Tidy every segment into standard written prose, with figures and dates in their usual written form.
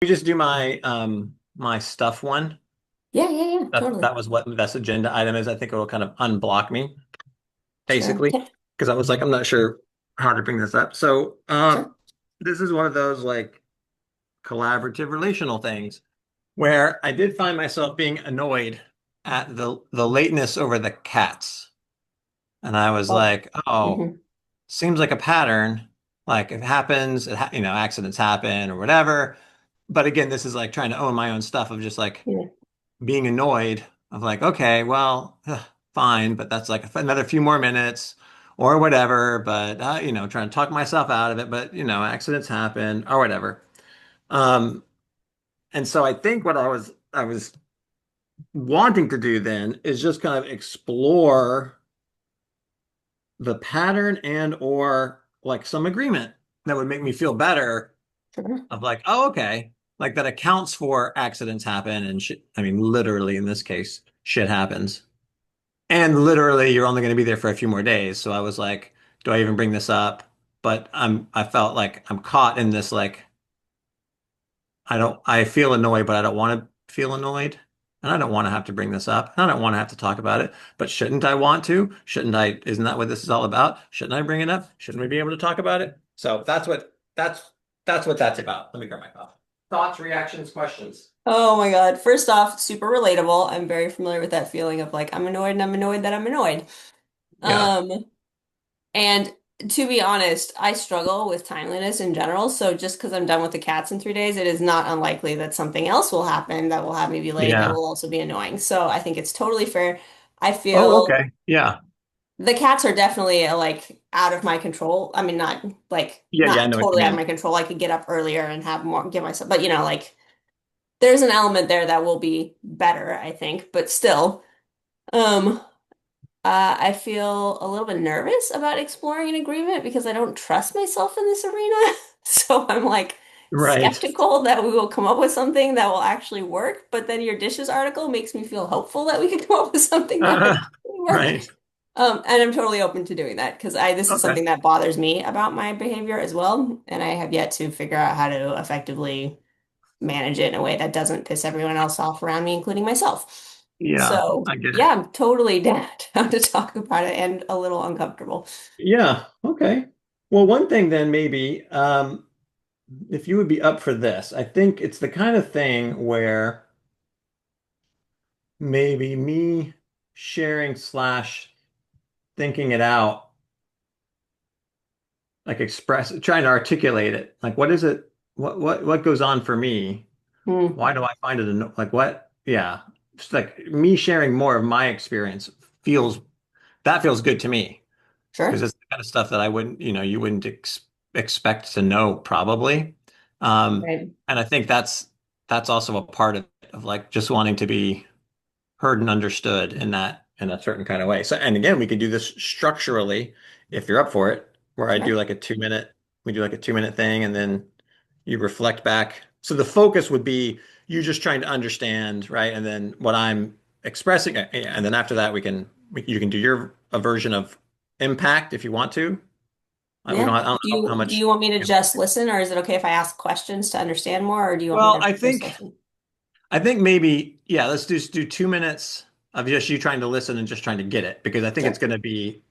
We just do my stuff one. Yeah, yeah, yeah, That totally. was what this agenda item is. I think it will kind of unblock me, Sure. basically, Okay. because I was like, I'm not sure how to bring this up. So Sure. this is one of those like collaborative relational things where I did find myself being annoyed at the lateness over the cats. And I was Oh. like, oh, Hmm. seems like a pattern. Like it happens, accidents happen or whatever. But again, this is like trying to own my own stuff of just like Yeah. being annoyed of like, okay, well, fine, but that's like another few more minutes or whatever. But trying to talk myself out of it. But accidents happen or whatever. Um, and so I think what I was wanting to do then is just kind of explore the pattern and or like some agreement that would make me feel better Sure. of like, oh, okay, like that accounts for accidents happen and shit. I mean, literally in this case, shit happens. And literally, you're only going to be there for a few more days. So I was like, do I even bring this up? But I felt like I'm caught in this, like, I feel annoyed, but I don't want to feel annoyed. And I don't want to have to bring this up. And I don't want to have to talk about it. But shouldn't I want to? Shouldn't I? Isn't that what this is all about? Shouldn't I bring it up? Shouldn't we be able to talk about it? So that's what that's about. Let me grab my coffee. Thoughts, reactions, questions. Oh my God. First off, super relatable. I'm very familiar with that feeling of like I'm annoyed and I'm annoyed that I'm annoyed. Yeah. Um, and to be honest, I struggle with timeliness in general. So just because I'm done with the cats in 3 days, it is not unlikely that something else will happen that will have me be late that Yeah. will also be annoying. So I think it's totally fair. I Oh, feel okay. Yeah. the cats are definitely like out of my control. I mean, not like Yeah. Yeah. I not know what you totally out of mean. my control. I could get up earlier and have more, give myself, but like there's an element there that will be better, I think. But still, um, I feel a little bit nervous about exploring an agreement because I don't trust myself in this arena. So I'm like Right. skeptical that we will come up with something that will actually work. But then your dishes article makes me feel hopeful that we could come up with something that will actually work. Right. And I'm totally open to doing that because I this is Okay. something that bothers me about my behavior as well, and I have yet to figure out how to effectively manage it in a way that doesn't piss everyone else off around me, including myself. Yeah. So I get yeah, it. I'm totally down to talk about it and a little uncomfortable. Yeah. Okay. Well, one thing then maybe, if you would be up for this, I think it's the kind of thing where maybe me sharing slash thinking it out, like trying to articulate it. Like, what is it? What goes on for me? Hmm, Why do I find it like what? Yeah. Just like me sharing more of my experience feels that feels good to me because sure. it's the kind of stuff that I wouldn't, you wouldn't expect to know probably. Right. And I think that's also a part of like just wanting to be heard and understood in a certain kind of way. So, and again, we could do this structurally if you're up for it, where I do Sure. like a 2 minute, we do like a 2 minute thing, and then you reflect back. So the focus would be you just trying to understand, right? And then what I'm expressing, and then after that, you can do your a version of impact if you want to. We Yeah. don't, I don't Do know how you do much. you want me to just listen, or is it okay if I ask questions to understand more, or do you want me Well, to I just think listen? I think maybe, yeah, let's just do 2 minutes of just you trying to listen and just trying to get it because I think it's Sure. going to be,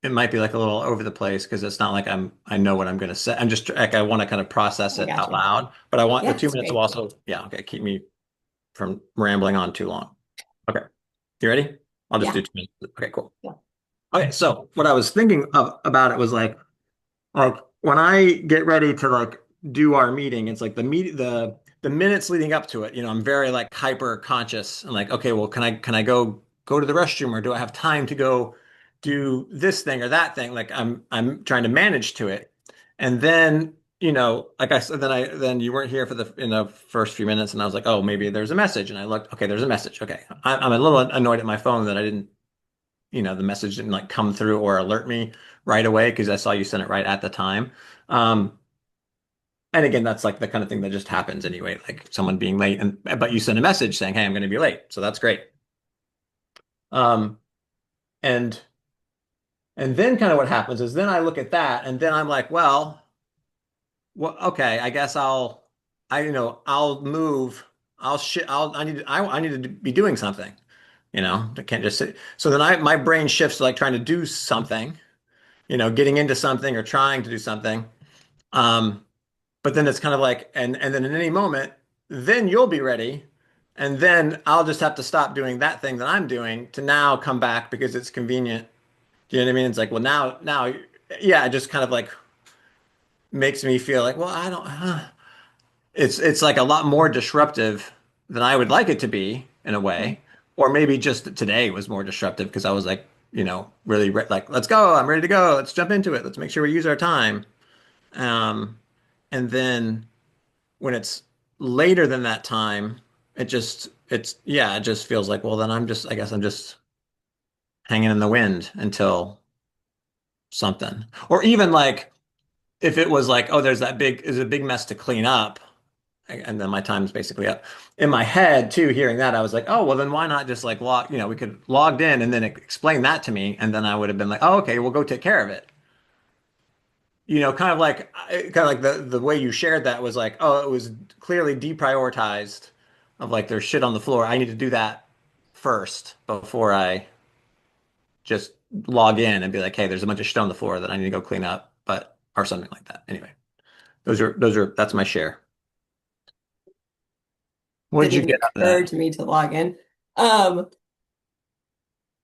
it might be like a little over the place because it's not like I know what I'm going to say. I'm just like, I want to kind of process I it got out you. loud, but I want the Yeah, two that's minutes will great. also, yeah, okay, keep me from rambling on too long. Okay. You ready? I'll just do Yeah. 2 minutes. Okay, cool. Yeah. Okay. So what I was thinking of about it was like when I get ready to like do our meeting, it's like the minutes leading up to it, I'm very like hyper conscious and like, okay, well, can I go to the restroom or do I have time to go do this thing or that thing? Like I'm trying to manage to it. And then, like I said, then you weren't here for the in the first few minutes and I was like, oh, maybe there's a message. And I looked, okay, there's a message. Okay. I'm a little annoyed at my phone that I didn't the message didn't like come through or alert me right away because I saw you sent it right at the time. Um, and again, that's like the kind of thing that just happens anyway, like someone being late and but you send a message saying, "Hey, I'm going to be late." So that's great. Um, and and then kind of what happens is then I look at that and then I'm like, well, okay, I guess I'll. I'll move, I'll shit, I need to be doing something, I can't just sit. So then my brain shifts to like trying to do something, getting into something or trying to do something. Um, but then it's kind of like, and then in any moment, then you'll be ready. And then I'll just have to stop doing that thing that I'm doing to now come back because it's convenient. Do you know what I mean? It's like, well, now, yeah, it just kind of like makes me feel like, well, I don't, it's like a lot more disruptive than I would like it to be in a way. Or maybe just today was more disruptive because I was like, really like, let's go. I'm ready to go. Let's jump into it. Let's make sure we use our time. Um, and then when it's later than that time, it just feels like, well, then I guess I'm just hanging in the wind until something. Or even like if it was like, oh, there's a big mess to clean up, and then my time's basically up. In my head, too, hearing that, I was like, oh, well, then why not just like we could logged in and then explain that to me, and then I would have been like, oh, okay, we'll go take care of it. Kind of like the way you shared that was like, oh, it was clearly deprioritized of like there's shit on the floor. I need to do that first before I just log in and be like, hey, there's a bunch of shit on the floor that I need to go clean up, but or something like that. Anyway, that's my share. What did Didn't you even get out of occur that? to me to log in. Um,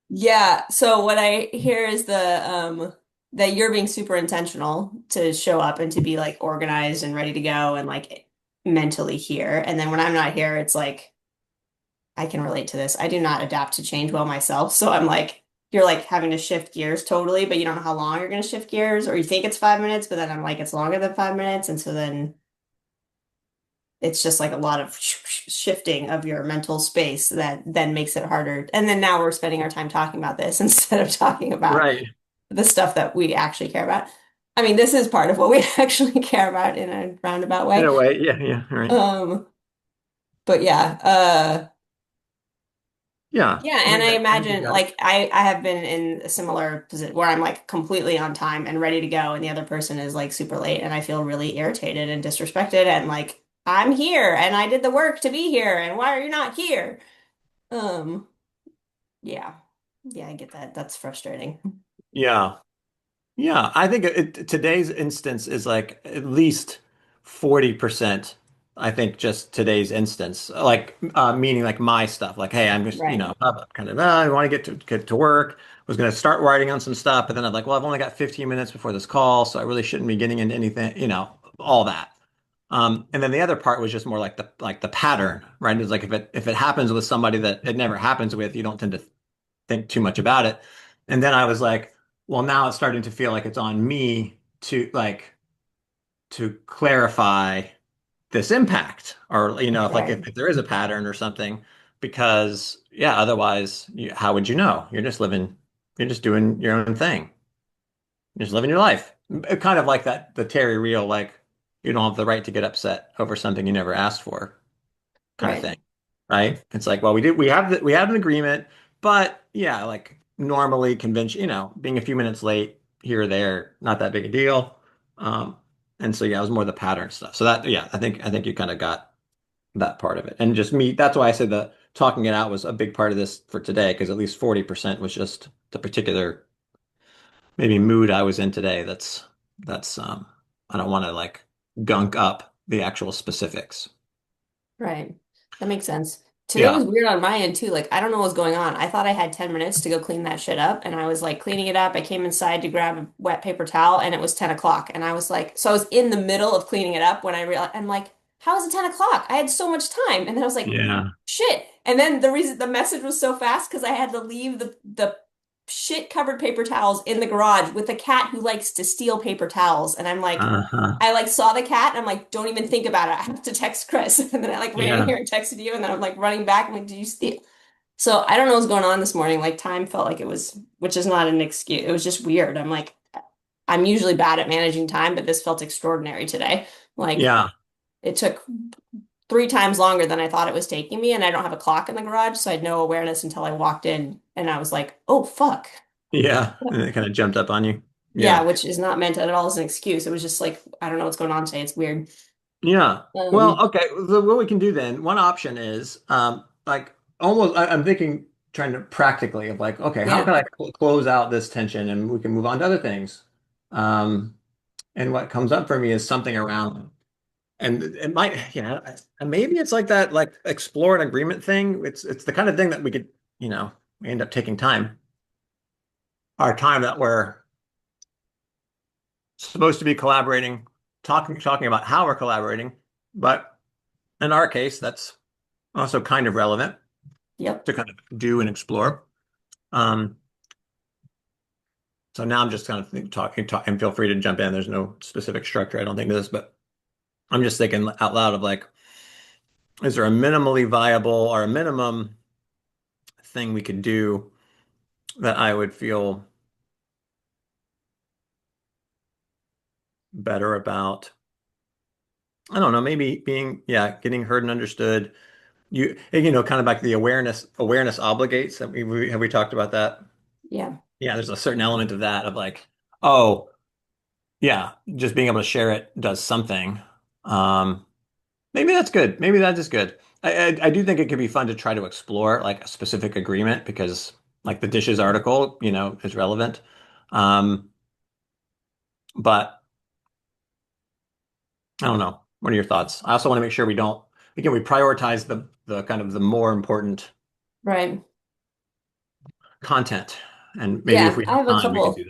yeah, so what I hear is the that you're being super intentional to show up and to be like organized and ready to go and like mentally here. And then when I'm not here, it's like I can relate to this. I do not adapt to change well myself. So I'm like, you're like having to shift gears totally, but you don't know how long you're going to shift gears, or you think it's 5 minutes, but then I'm like, it's longer than 5 minutes. And so then it's just like a lot of shifting of your mental space that then makes it harder. And then now we're spending our time talking about this instead of talking about Right. the stuff that we actually care about. I mean, this is part of what we actually care about in a roundabout In way. a way, yeah, yeah, right. Um, but yeah, Yeah, yeah, and I I think you imagine got it. like I have been in a similar position where I'm like completely on time and ready to go, and the other person is like super late, and I feel really irritated and disrespected, and like I'm here and I did the work to be here, and why are you not here? Um, yeah, yeah, I get that. That's frustrating. Yeah. Yeah, I think today's instance is like at least 40%. I think just today's instance, like meaning like my stuff, like hey, I'm just Right, kind of I want to get to work. Was going to start writing on some stuff, but then I'm like, well, I've only got 15 minutes before this call, so I really shouldn't be getting into anything, all that. And then the other part was just more like the pattern, right? It's like if it happens with somebody that it never happens with, you don't tend to think too much about it. And then I was like, well, now it's starting to feel like it's on me to clarify this impact or if like right, if there is a pattern or something because yeah, otherwise how would you know? You're just doing your own thing. You're just living your life. Kind of like that the Terry Real like you don't have the right to get upset over something you never asked for kind of right, thing, right? It's like, well, we had an agreement, but yeah, like normally convention, being a few minutes late here or there, not that big a deal. Um, and so yeah, it was more the pattern stuff. So that yeah, I think you kind of got that part of it, and just me. That's why I said the talking it out was a big part of this for today, because at least 40% was just the particular maybe mood I was in today. That's I don't want to like gunk up the actual specifics. right. That makes sense. Today Yeah. was weird on my end too. Like, I don't know what's going on. I thought I had 10 minutes to go clean that shit up, and I was like cleaning it up. I came inside to grab a wet paper towel, and it was 10 o'clock. And I was like, so I was in the middle of cleaning it up when I realized, I'm like, how is it 10 o'clock? I had so much time. And then I was like, Yeah. shit. And then the reason the message was so fast because I had to leave the shit covered paper towels in the garage with a cat who likes to steal paper towels. And I'm like, Uh-huh. I like saw the cat and I'm like, don't even think about it. I have to text Chris. And then I like ran in Yeah. here and texted you. And then I'm like running back. I'm like, did you steal? So I don't know what's going on this morning. Like time felt like it was, which is not an excuse. It was just weird. I'm like, I'm usually bad at managing time, but this felt extraordinary today. Like Yeah. it took 3 times longer than I thought it was taking me. And I don't have a clock in the garage. So I had no awareness until I walked in and I was like, oh, fuck. Yeah. And it kind of jumped up on you. Yeah, Yeah. which is not meant at all as an excuse. It was just like, I don't know what's going on today. It's weird. Yeah. Well, Um, okay. So what we can do then, one option is like almost I'm thinking trying to practically of like, okay, how yeah, can I close out this tension and we can move on to other things. Um and what comes up for me is something around and it might, and maybe it's like that like explore an agreement thing. It's the kind of thing that we could, we end up taking our time that we're supposed to be collaborating, talking about how we're collaborating, but in our case, that's also kind of relevant yep, to kind of do and explore. Um, so now I'm just kind of talking, and feel free to jump in. There's no specific structure, I don't think to this, but I'm just thinking out loud of like, is there a minimally viable or a minimum thing we could do that I would feel better about? I don't know, maybe getting heard and understood. Kind of like the awareness obligates. Have we talked about that? yeah, Yeah, there's a certain element of that of like, oh, yeah, just being able to share it does something. Um, Maybe that's good. Maybe that is good. I do think it could be fun to try to explore like a specific agreement because like the dishes article, is relevant. Um, but I don't know. What are your thoughts? I also want to make sure we prioritize the kind of the more important right. content. And maybe if Yeah, we have time, we could do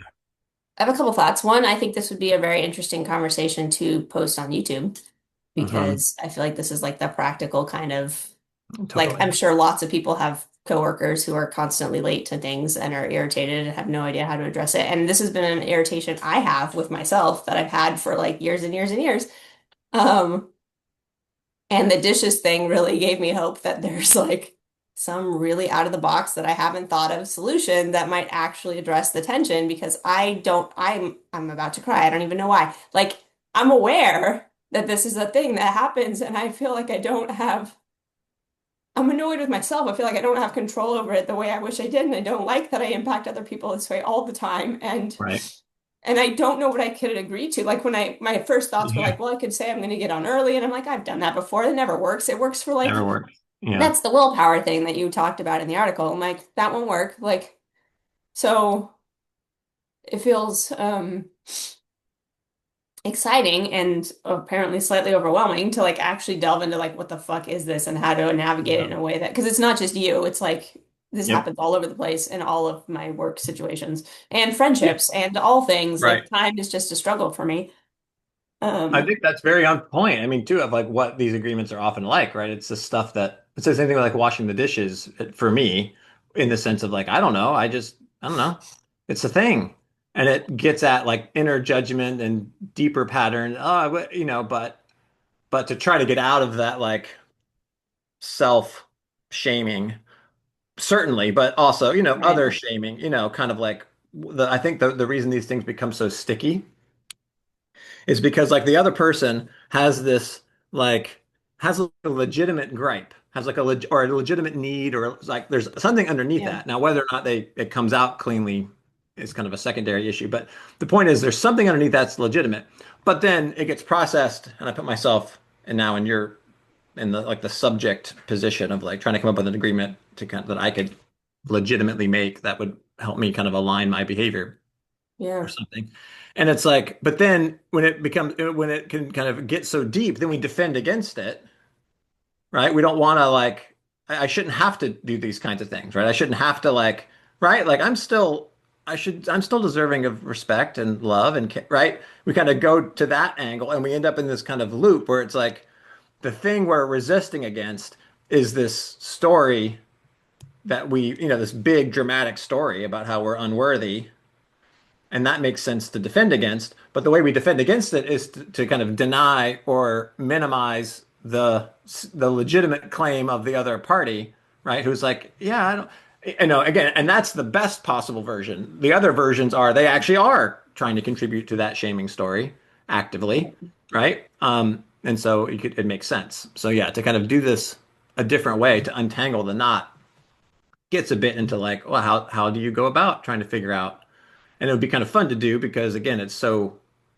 I have a couple thoughts. One, I think this would be a very interesting conversation to post on YouTube that. because I feel like this is like the practical kind of like Totally. I'm sure lots of people have coworkers who are constantly late to things and are irritated and have no idea how to address it. And this has been an irritation I have with myself that I've had for like years and years and years. Um, and the dishes thing really gave me hope that there's like some really out of the box that I haven't thought of solution that might actually address the tension because I'm about to cry. I don't even know why. Like I'm aware that this is a thing that happens and I feel like I'm annoyed with myself. I feel like I don't have control over it the way I wish I did, and I don't like that I impact other people this way all the time. Right. And I don't know what I could agree to. Like when my first thoughts were Yeah. like, well, I could say I'm going to get on early, and I'm like, I've done that before. It never works. It works for Never like works. Yeah. that's the willpower thing that you talked about in the article. I'm like, that won't work. Like so, it feels exciting and apparently slightly overwhelming to like actually delve into like what the fuck is this and how to navigate it Yeah. in a way that because it's not just you, it's like this Yep. happens all over the place in all of my work situations and Yeah. friendships and all things. Right. Like time is just a struggle for me. I Um, think that's very on point. I mean, too, of like what these agreements are often like, right? It's the stuff that it's the same thing with like washing the dishes for me, in the sense of like, I don't know. It's a thing. And it gets at like inner judgment and deeper pattern. Oh, but to try to get out of that like self shaming, certainly, but also, right. other shaming, kind of like I think the reason these things become so sticky is because like the other person has this like has a legitimate gripe, has like or a legitimate need, or like there's something underneath Yeah. that. Now, whether or not it comes out cleanly is kind of a secondary issue, but the point is there's something underneath that's legitimate. But then it gets processed, and I put myself and now in your in the like the subject position of like trying to come up with an agreement that I could legitimately make that would help me kind of align my behavior or Yeah. something. And it's like, but then when it can kind of get so deep, then we defend against it, right? We don't want to like, I shouldn't have to do these kinds of things, right? I shouldn't have to like, right? Like I'm still deserving of respect and love right? We kind of go to that angle and we end up in this kind of loop where it's like the thing we're resisting against is this story that this big dramatic story about how we're unworthy, and that makes sense to defend against. But the way we defend against it is to kind of deny or minimize the legitimate claim of the other party, right? Who's like, yeah, I don't, again, and that's the best possible version. The other versions are they actually are trying to contribute to that shaming story actively, right? And so it makes sense. So yeah, to kind of do this a different way to untangle the knot gets a bit into like, well, how do you go about trying to figure out, and it would be kind of fun to do because again,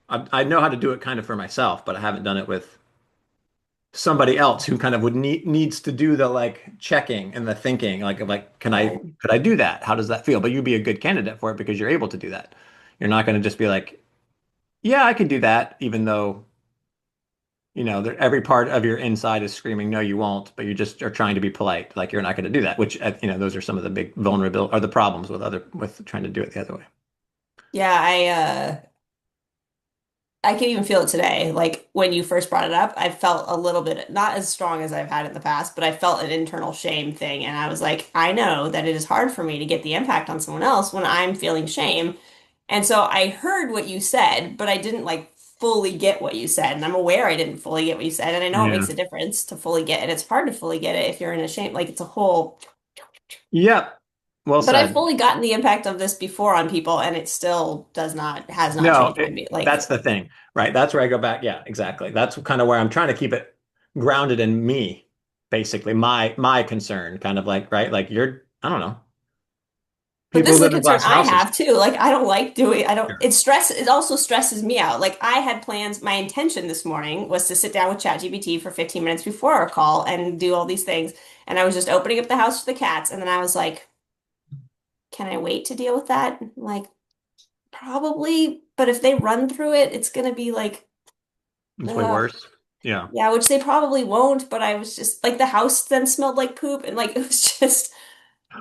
I know how to do it kind of for myself, but I haven't done it with. somebody else who kind of would needs to do the like checking and the thinking, like can I Right. could I do that? How does that feel? But you'd be a good candidate for it because you're able to do that. You're not going to just be like, yeah, I could do that, even though, every part of your inside is screaming, no, you won't, but you just are trying to be polite. Like you're not going to do that, which, those are some of the big vulnerable or the problems with trying to do it the other way. Yeah, I can even feel it today. Like when you first brought it up, I felt a little bit, not as strong as I've had in the past, but I felt an internal shame thing. And I was like, I know that it is hard for me to get the impact on someone else when I'm feeling shame. And so I heard what you said, but I didn't like fully get what you said. And I'm aware I didn't fully get what you said. And I know it Yeah. makes a difference to fully get it. It's hard to fully get it if you're in a shame. Like it's a whole, Yep. Well but I've said. fully gotten the impact of this before on people, and it still has not No, changed my that's like. the thing, right? That's where I go back. Yeah, exactly. That's kind of where I'm trying to keep it grounded in me, basically, my concern, kind of like, right? Like I don't know, But people this who is a live in concern glass I houses. have too. Like I don't like doing, I don't, Sure. it also stresses me out. Like I had plans, my intention this morning was to sit down with ChatGPT for 15 minutes before our call and do all these things. And I was just opening up the house for the cats. And then I was like, can I wait to deal with that? Like probably, but if they run through it, it's going to be like, It's way ugh. worse. Yeah. Yeah, which they probably won't, but I was just like the house then smelled like poop and like it was just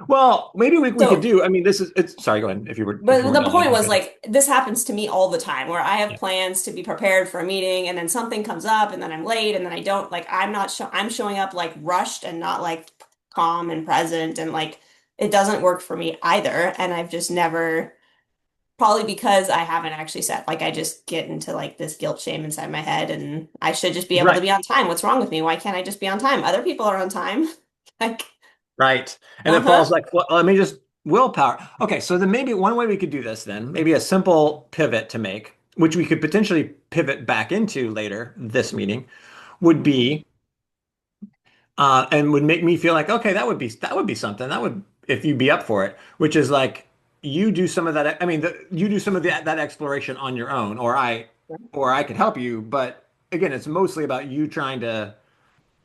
Well, maybe we could so. do. I mean, it's sorry, go ahead. If you But weren't the done, I point was was gonna. like this happens to me all the time where I have Yeah. plans to be prepared for a meeting and then something comes up and then I'm late and then I don't like I'm showing up like rushed and not like calm and present and like it doesn't work for me either and I've just never probably because I haven't actually said like I just get into like this guilt shame inside my head and I should just be able to Right. be on time. What's wrong with me? Why can't I just be on time? Other people are on time. Like, Right. And it falls uh-huh. like, well, let me just willpower. Okay, so then maybe one way we could do this then, maybe a simple pivot to make, which we could potentially pivot back into later this meeting, would be and would make me feel like, okay, that would be something. That would if you'd be up for it, which is like you do some of that. I mean, you do some of that exploration on your own, or I could help you. But again, it's mostly about you trying to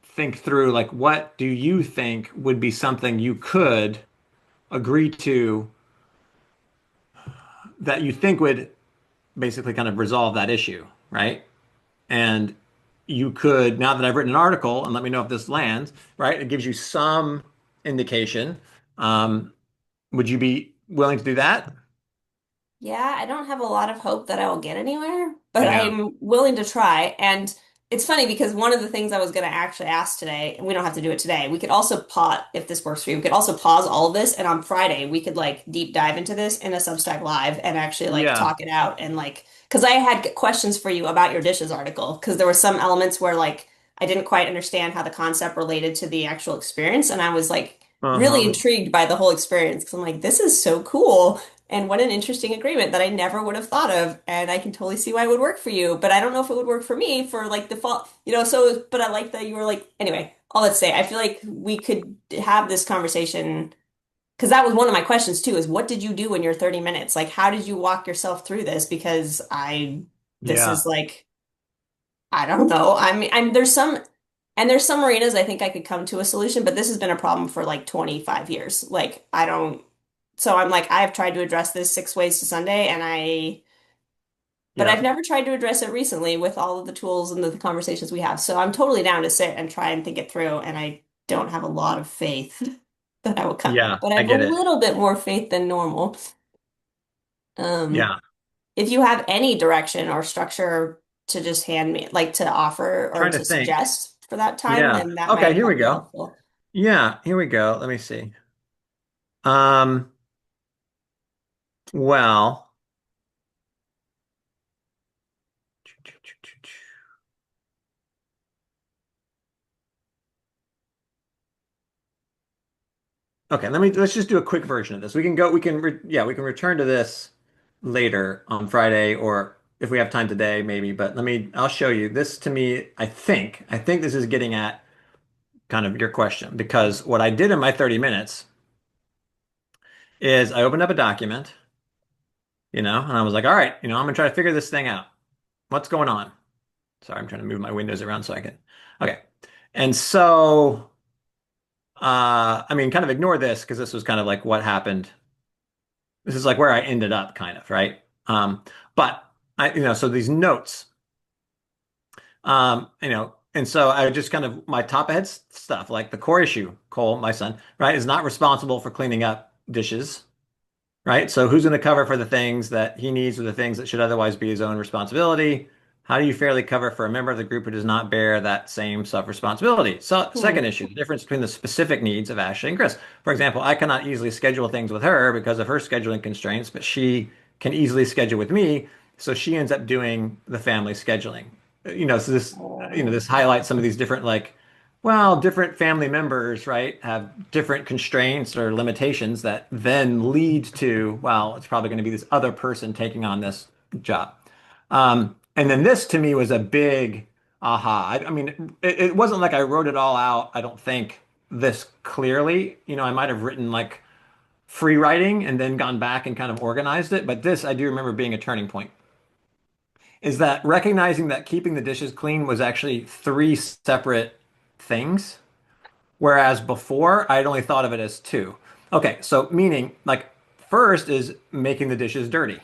think through like what do you think would be something you could agree to that you think would basically kind of resolve that issue, right? And you could, now that I've written an article, and let me know if this lands, right? It gives you some indication. Um, would you be willing to do that? Yeah, I don't have a lot of hope that I will get anywhere, but Yeah. I'm willing to try. And it's funny because one of the things I was going to actually ask today, and we don't have to do it today, we could also pause, if this works for you, we could also pause all of this. And on Friday, we could like deep dive into this in a Substack Live and actually like Yeah. talk it out. And like, because I had questions for you about your dishes article, because there were some elements where like I didn't quite understand how the concept related to the actual experience. And I was like really Uh-huh. intrigued by the whole experience because I'm like, this is so cool. And what an interesting agreement that I never would have thought of. And I can totally see why it would work for you, but I don't know if it would work for me for like the fall, so, but I like that you were like, anyway, all that to say, I feel like we could have this conversation because that was one of my questions too, is what did you do in your 30 minutes? Like, how did you walk yourself through this? Because this Yeah. is like, I don't know. I mean, there's some arenas I think I could come to a solution, but this has been a problem for like 25 years. Like, I don't, so I'm like, I've tried to address this 6 ways to Sunday, but Yeah. I've never tried to address it recently with all of the tools and the conversations we have. So I'm totally down to sit and try and think it through. And I don't have a lot of faith that I will come up, Yeah. but I I have a get it. little bit more faith than normal. Um, Yeah. if you have any direction or structure to just hand me, like to offer or Trying to to think. suggest for that time, Yeah. then that Okay, might here we help be go. helpful. Yeah, here we go. Let me see. Um, well, okay, let's just do a quick version of this. We can return to this later on Friday or if we have time today, maybe, but I'll show you. This to me, I think this is getting at kind of your question because what I did in my 30 minutes is I opened up a document, and I was like, all right, I'm gonna try to figure this thing out. What's going on? Sorry, I'm trying to move my windows around so I can. Okay. And so, I mean, kind of ignore this because this was kind of like what happened. This is like where I ended up, kind of, right? But so these notes, and so I just kind of my top ahead stuff, like the core issue, Cole, my son, right, is not responsible for cleaning up dishes. Right? So who's going to cover for the things that he needs or the things that should otherwise be his own responsibility? How do you fairly cover for a member of the group who does not bear that same self-responsibility? So, second Hmm. issue, the difference between the specific needs of Ashley and Chris. For example, I cannot easily schedule things with her because of her scheduling constraints, but she can easily schedule with me. So she ends up doing the family scheduling. So this highlights some of these different different family members, right, have different constraints or limitations that then lead to, well, it's probably going to be this other person taking on this job. And then this to me was a big aha. I mean, it wasn't like I wrote it all out, I don't think, this clearly. I might have written like free writing and then gone back and kind of organized it. But this I do remember being a turning point. Is that recognizing that keeping the dishes clean was actually three separate things. Whereas before, I'd only thought of it as two. Okay, so meaning like first is making the dishes dirty,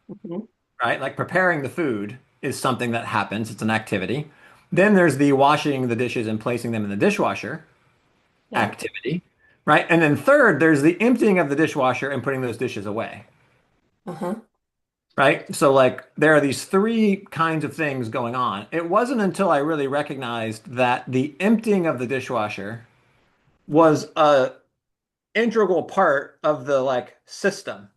Mhm. right? Like preparing the food is something that happens, it's an activity. Then there's the washing the dishes and placing them in the dishwasher Yeah. activity, right? And then third, there's the emptying of the dishwasher and putting those dishes away, Uh-huh. right? So like there are these three kinds of things going on. It wasn't until I really recognized that the emptying of the dishwasher was a integral part of the like system,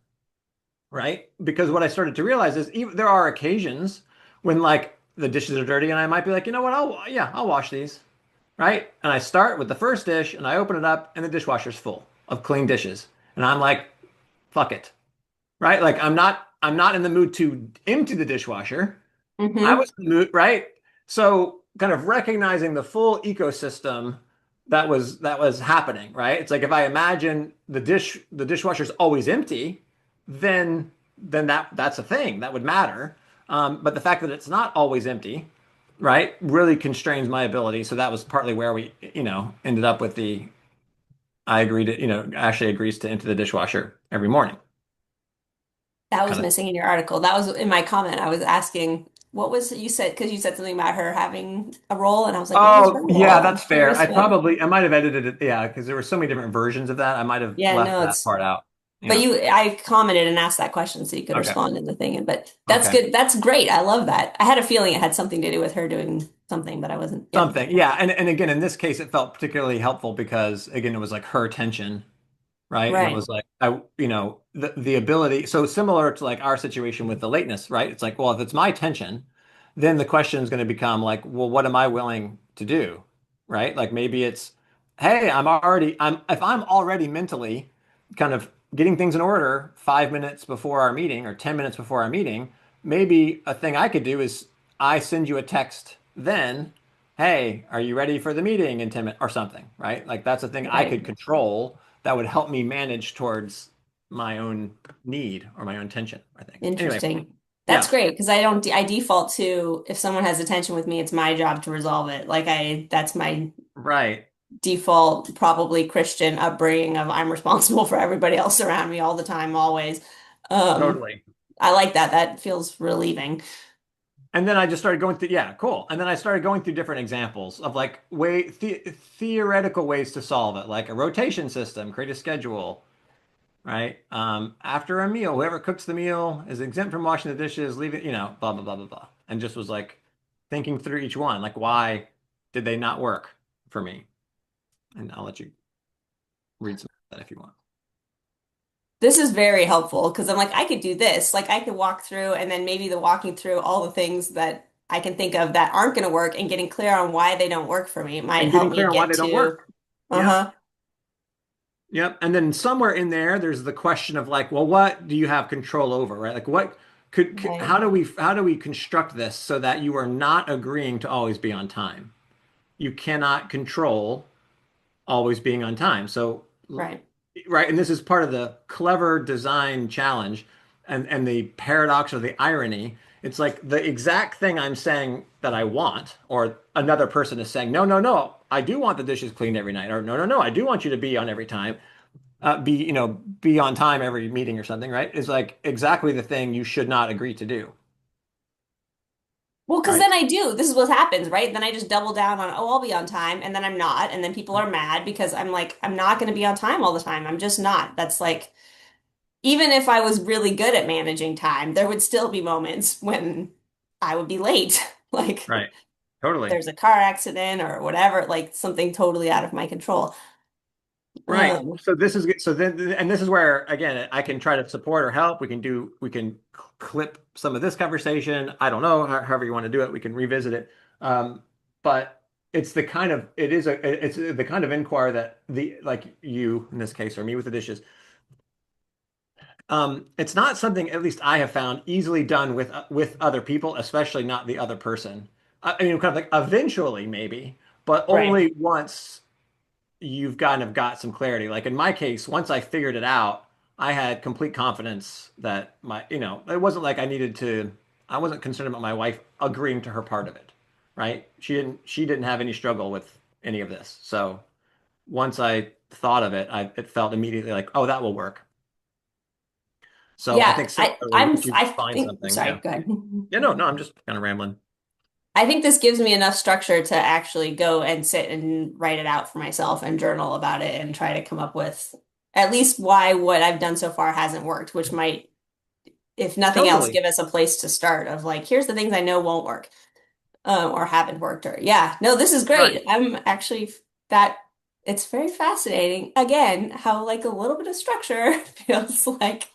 right? Because what I started to realize is even there are occasions when like the dishes are dirty and I might be like, you know what, I'll wash these, right? And I start with the first dish and I open it up and the dishwasher's full of clean dishes. And I'm like, fuck it, right? Like I'm not in the mood to empty the dishwasher. I Hmm. was in the mood, right? So kind of recognizing the full ecosystem that was happening, right? It's like if I imagine the dishwasher's always empty, then that's a thing that would matter. But the fact that it's not always empty, right, really constrains my ability. So that was partly where we, ended up with the I agreed to, Ashley agrees to empty the dishwasher every morning, That was kind of. missing in your article. That was in my comment. I was asking, what was it you said? Because you said something about her having a role, and I was like, what was her Oh, yeah, role? that's I fair. missed what. I might have edited it. Yeah, because there were so many different versions of that. I might have Yeah, left no, that it's. part out. But Yeah. I commented and asked that question so you could Okay. respond in the thing. But that's Okay. good. That's great. I love that. I had a feeling it had something to do with her doing something, but I wasn't. Yep. Something. Yeah. And again, in this case, it felt particularly helpful because again, it was like her attention, right? And it Right. was like the ability. So similar to like our situation with the lateness, right? It's like, well, if it's my attention, then the question is going to become like, well, what am I willing to do? Right? Like maybe it's, hey, if I'm already mentally kind of getting things in order 5 minutes before our meeting or 10 minutes before our meeting, maybe a thing I could do is I send you a text then, hey, are you ready for the meeting in 10 minutes or something, right? Like that's a thing I Right. could control that would help me manage towards my own need or my own tension, I think. Anyway, Interesting. That's yeah, great because I default to if someone has attention with me, it's my job to resolve it. That's my right. default, probably Christian upbringing of I'm responsible for everybody else around me all the time, always. Um, Totally. I like that. That feels relieving. And then I just started going through, yeah, cool. And then I started going through different examples of like theoretical ways to solve it, like a rotation system, create a schedule, right? After a meal, whoever cooks the meal is exempt from washing the dishes, leave it, blah, blah, blah, blah, blah. And just was like thinking through each one, like why did they not work for me? And I'll let you read some of that if you want. This is very helpful because I'm like, I could do this. Like, I could walk through, and then maybe the walking through all the things that I can think of that aren't going to work and getting clear on why they don't work for me might And help getting me clear on why get they don't to, work. Yep. uh-huh, Yep. And then somewhere in there, there's the question of like, well, what do you have control over, right? Like what right, how do we construct this so that you are not agreeing to always be on time? You cannot control always being on time. So, right. right, and this is part of the clever design challenge and the paradox or the irony It's like the exact thing I'm saying that I want, or another person is saying, no, no, no, I do want the dishes cleaned every night, or no, no, no, I do want you to be on every time, be on time every meeting or something, right? Is like exactly the thing you should not agree to do, Well, because right? then I do. This is what happens, right? Then I just double down on, oh, I'll be on time, and then I'm not, and then people are mad because I'm like, I'm not going to be on time all the time. I'm just not. That's like, even if I was really good at managing time, there would still be moments when I would be late. Like Right. Totally. there's a car accident or whatever, like something totally out of my control. Right. Um, So this is good. So then, and this is where again I can try to support or help. We can clip some of this conversation. I don't know, however you want to do it. We can revisit it. But it's the kind of it's the kind of inquiry that the like you in this case or me with the dishes. It's not something at least I have found easily done with other people, especially not the other person. I mean, kind of like eventually maybe, but right. only once you've kind of got some clarity. Like in my case, once I figured it out, I had complete confidence that it wasn't like I wasn't concerned about my wife agreeing to her part of it, right? She didn't have any struggle with any of this. So once I thought of it, it felt immediately like, oh, that will work. So I Yeah, think similarly, once you I find think, something, sorry, yeah. go ahead. Yeah, no, no, I'm just kind of rambling. I think this gives me enough structure to actually go and sit and write it out for myself and journal about it and try to come up with at least why what I've done so far hasn't worked, which might, if nothing else, Totally. give us a place to start of like, here's the things I know won't work, or haven't worked, or yeah, no, this is Right. great. I'm actually that it's very fascinating. Again, how like a little bit of structure feels like,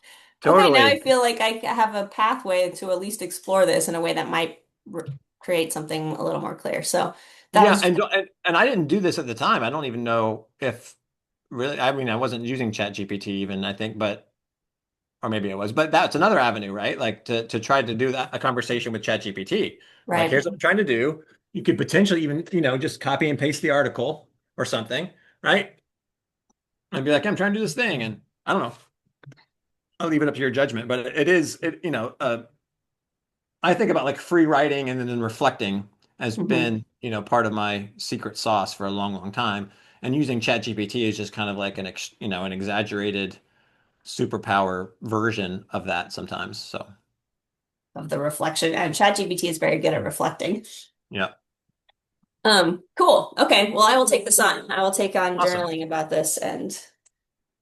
okay, now I Totally. feel like I have a pathway to at least explore this in a way that might create something a little more clear. So that Yeah, was and I didn't do this at the time. I don't even know if really, I mean, I wasn't using ChatGPT even, I think, but or maybe it was, but that's another avenue, right? Like to try to do that a conversation with ChatGPT. Like, right. here's what I'm trying to do. You could potentially even, just copy and paste the article or something, right? And be like, I'm trying to do this thing, and I don't know. I'll leave it up to your judgment, but it is I think about like free writing and then reflecting has Hmm. been, part of my secret sauce for a long, long time. And using ChatGPT is just kind of like an exaggerated superpower version of that sometimes. So, Of the reflection. And ChatGPT is very good at reflecting. yeah, Cool. Okay. Well, I will take this on. I will take on awesome. journaling about this and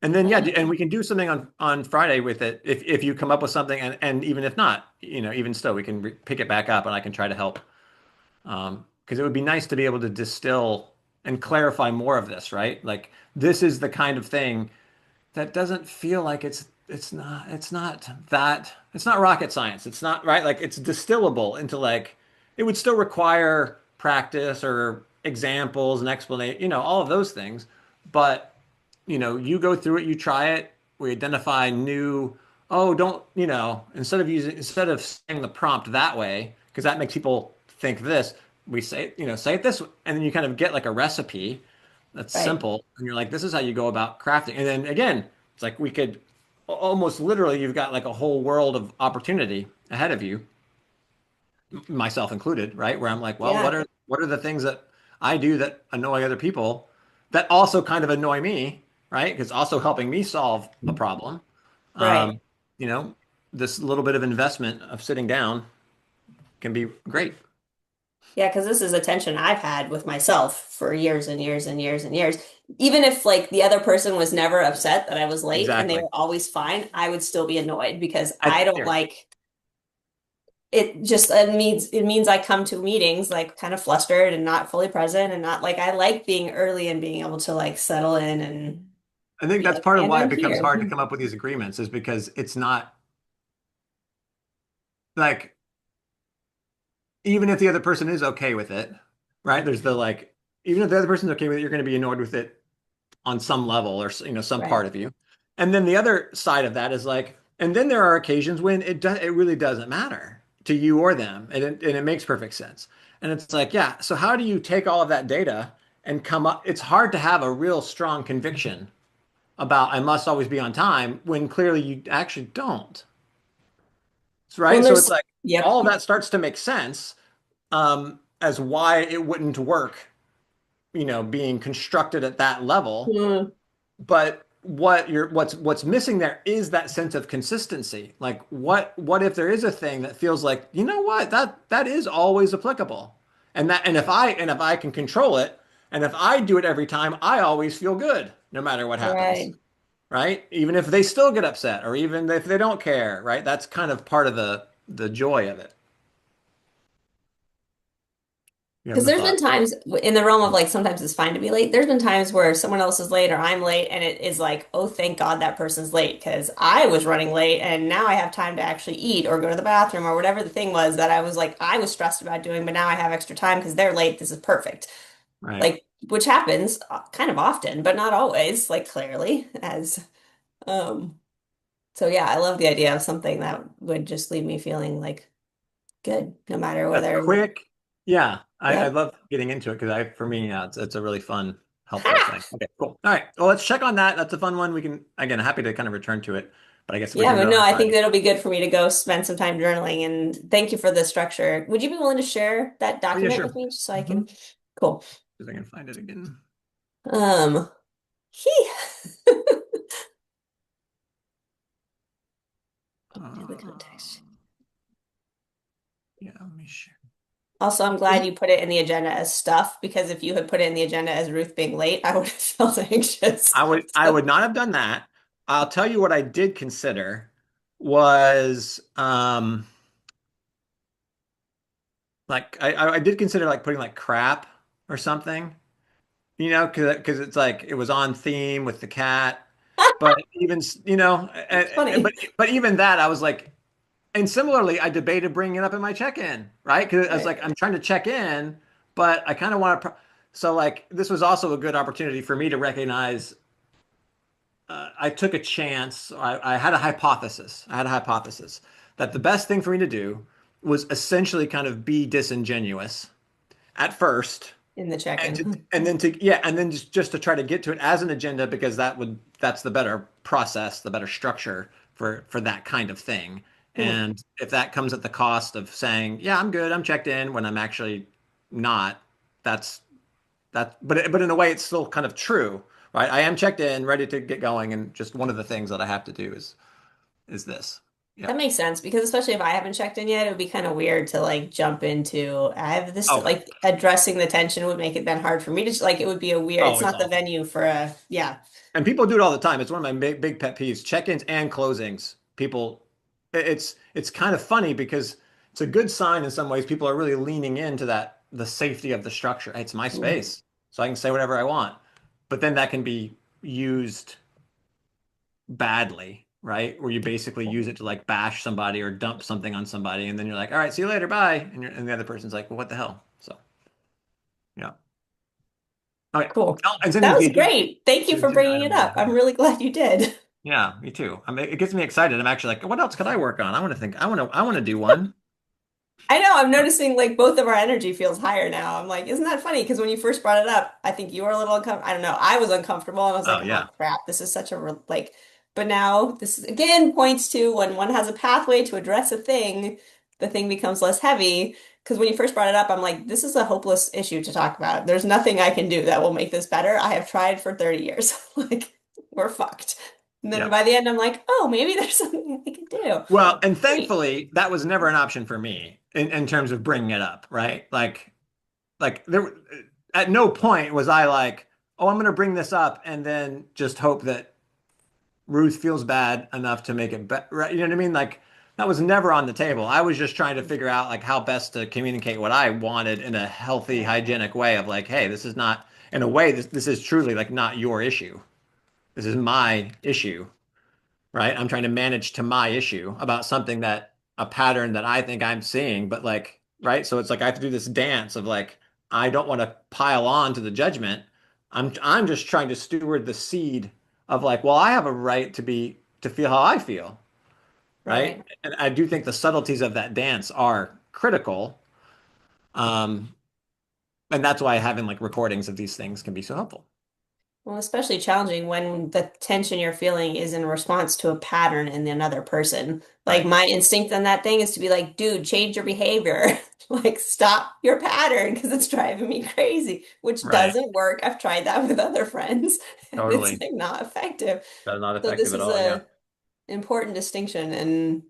And then yeah, uh, and we can do something on Friday with it if you come up with something, and even if not, even still, we can pick it back up, and I can try to help. Because it would be nice to be able to distill and clarify more of this, right? Like this is the kind of thing that doesn't feel like it's not rocket science. It's not right. Like it's distillable into like it would still require practice or examples and explanation, all of those things. But you go through it, you try it, we identify new, oh, don't, instead of saying the prompt that way, because that makes people think this, we say it this way, and then you kind of get like a recipe that's right. simple, and you're like, this is how you go about crafting. And then again, it's like we could almost literally, you've got like a whole world of opportunity ahead of you, myself included, right? Where I'm like, well, Yeah. what are the things that I do that annoy other people that also kind of annoy me, right? Because also helping me solve a problem. Right. Um, you know, this little bit of investment of sitting down can be great. Yeah, because this is a tension I've had with myself for years and years and years and years. Even if like the other person was never upset that I was late and they Exactly. were always fine, I would still be annoyed because I I don't there. like it just it means I come to meetings like kind of flustered and not fully present and not like I like being early and being able to like settle in and I think be that's like, part of and why it I'm becomes here. hard to come up with these agreements is because it's not like even if the other person is okay with it, right? There's the like even if the other person's okay with it, you're going to be annoyed with it on some level or some Right. part of you. And then the other side of that is like, and then there are occasions when it really doesn't matter to you or them, and it makes perfect sense. And it's like, yeah, so how do you take all of that data and come up? It's hard to have a real strong conviction about I must always be on time when clearly you actually don't. Well, right? and So it's there's, like yep. all of that starts to make sense as why it wouldn't work, being constructed at that level. Mm, But what's missing there is that sense of consistency. Like what if there is a thing that feels like, you know what, that is always applicable. And if I can control it, and if I do it every time, I always feel good, no matter what happens. right. Right? Even if they still get upset, or even if they don't care, right? That's kind of part of the joy of it. You have Because the there's been thought. times in the realm of like sometimes it's fine to be late. There's been times where someone else is late or I'm late, and it is like, oh, thank God that person's late because I was running late and now I have time to actually eat or go to the bathroom or whatever the thing was that I was like, I was stressed about doing, but now I have extra time because they're late. This is perfect. Right. Like, which happens kind of often, but not always, like clearly as, um, so yeah, I love the idea of something that would just leave me feeling like good, no matter That's whether, quick. Yeah, I yep. love getting into it because for me, yeah, it's a really fun, helpful thing. Ha! Okay, cool. All right, well, let's check on that. That's a fun one. We can, again, happy to kind of return to it, but I guess we Yeah, can do but it on no, a I think Friday. that'll be good for me to go spend some time journaling and thank you for the structure. Would you be willing to share that Oh, yeah, document with sure. me just so I Mm-hmm. can? Cool. If I can find it again. Um, he never gonna Uh, text. yeah, let me share. Also, I'm glad you put it in the agenda as stuff because if you had put it in the agenda as Ruth being late, I would have felt anxious. I would not have done that. I'll tell you what I did consider was like I did consider like putting like crap or something, because it's like it was on theme with the cat. But even It's funny. but even that, I was like, and similarly, I debated bringing it up in my check-in, right? Because I was Right. like, I'm trying to check in, but I kind of want to. So like, this was also a good opportunity for me to recognize I took a chance. I had a hypothesis. I had a hypothesis that the best thing for me to do was essentially kind of be disingenuous at first, In the check-in. and then just to try to get to it as an agenda because that's the better process, the better structure for that kind of thing. Hmm. And if that comes at the cost of saying, yeah, I'm good, I'm checked in when I'm actually not, that's but in a way it's still kind of true, right? I am checked in, ready to get going, and just one of the things that I have to do is this. That Yep. makes sense because especially if I haven't checked in yet, it would be kind of weird to like jump into I have this Oh, like addressing the tension would make it then hard for me to like it would be a weird it's oh, it's not the awful. venue for a yeah. And people do it all the time. It's one of my big pet peeves. Check-ins and closings. It's kind of funny because it's a good sign in some ways. People are really leaning into the safety of the structure. Hey, it's my Mhm. space, so I can say whatever I want. But then that can be used badly, right? Where you basically use it to like bash somebody or dump something on somebody, and then you're like, all right, see you later, bye. And the other person's like, well, what the hell? So yeah. Okay. Cool. And send That you was great. Thank you the for agenda bringing item it up. again. I'm really glad you did. Yeah, me too. I mean, it gets me excited. I'm actually like, what else could I work on? I want to do one. I know, I'm noticing like both of our energy feels higher now. I'm like, isn't that funny? Because when you first brought it up, I think you were a little uncomfortable. I don't know. I was uncomfortable and I was Oh like, oh yeah. crap, this is such a like, but now this again points to when one has a pathway to address a thing, the thing becomes less heavy. Because when you first brought it up, I'm like, this is a hopeless issue to talk about. There's nothing I can do that will make this better. I have tried for 30 years. Like, we're fucked. And then Yep. by the end, I'm like, oh, maybe there's something I can do. Well, and Great. thankfully, that was never an option for me in terms of bringing it up, right? Like there, at no point was I like, oh, I'm going to bring this up and then just hope that Ruth feels bad enough to make it better. Right? You know what I mean? Like that was never on the table. I was just trying to figure out like how best to communicate what I wanted in a healthy, hygienic way of like, hey, this is not, in a way, this is truly like not your issue. This is my issue, right? I'm trying to manage to my issue about something that a pattern that I think I'm seeing, but like, right? So it's like I have to do this dance of like, I don't want to pile on to the judgment. I'm just trying to steward the seed of like, well, I have a right to feel how I feel, right? Right. And I do think the subtleties of that dance are critical. Um, and that's why having like recordings of these things can be so helpful. Well, especially challenging when the tension you're feeling is in response to a pattern in another person. Like Right. my instinct on that thing is to be like, dude, change your behavior. Like stop your pattern because it's driving me crazy, which Right. doesn't work. I've tried that with other friends and it's Totally. like not effective. That's not So this effective at is all. Yeah. a important distinction and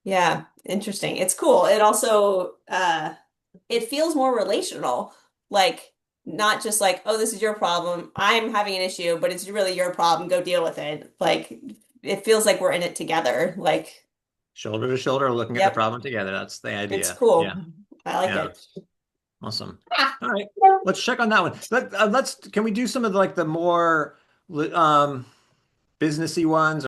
yeah, interesting. It's cool. It also it feels more relational. Like not just like, oh, this is your problem. I'm having an issue, but it's really your problem. Go deal with it. Like it feels like we're in it together. Like, Shoulder to shoulder, looking at the yep, problem together. That's the it's idea. Yeah. cool. I like Yeah. it. Awesome. All right. Let's check on that one. Can we do some of the, like the more um businessy ones